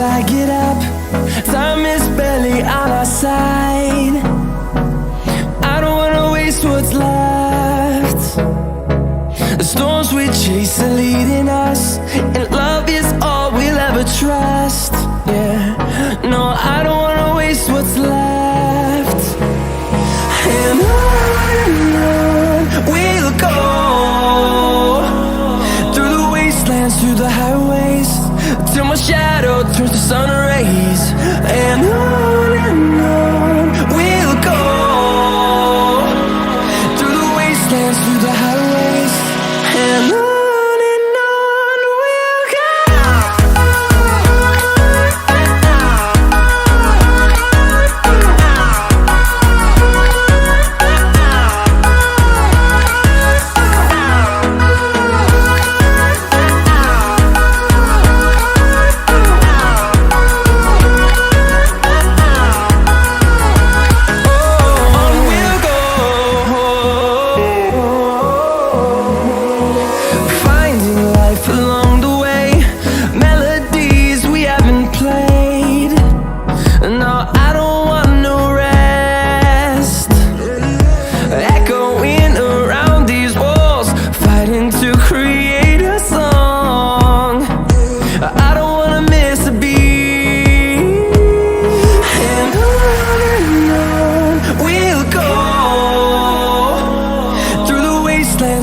I get up. Time is barely on our side. I don't wanna waste what's left. The storms we chase are leading us, and love is all we'll ever trust. Yeah, no, I don't wanna waste what's left. And on we'll go, through the wastelands, through the highways, till my shadow turns to sun rays. And on we'll go, through the wastelands, through the highways, and on we'll go.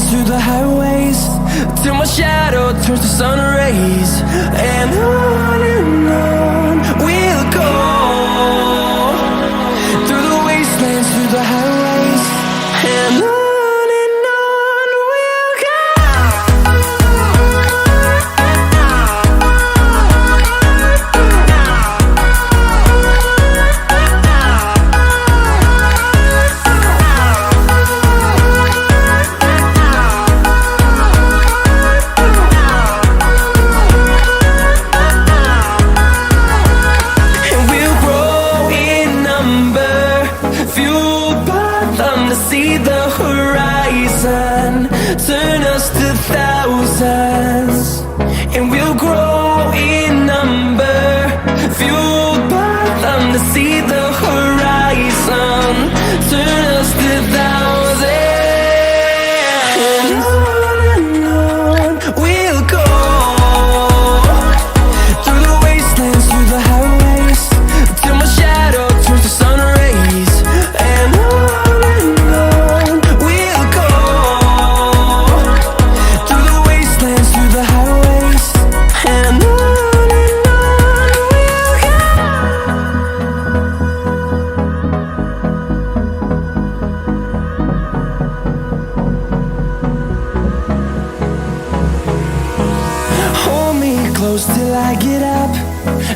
Through the highways, till my shadow turns to sun rays. And on we'll go, through the wastelands, through the highways, and on we'll go. See the horizon, turn us to thousands, and we'll grow in number, fueled by them. To see the horizon, turn us to thousands, and on we'll go, through the wastelands, through the highways, till my shadow turns to sun rays. And close till I get up.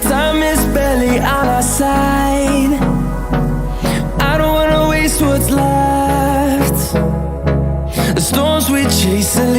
Time is barely on our side. I don't wanna waste what's left. The storms we chase are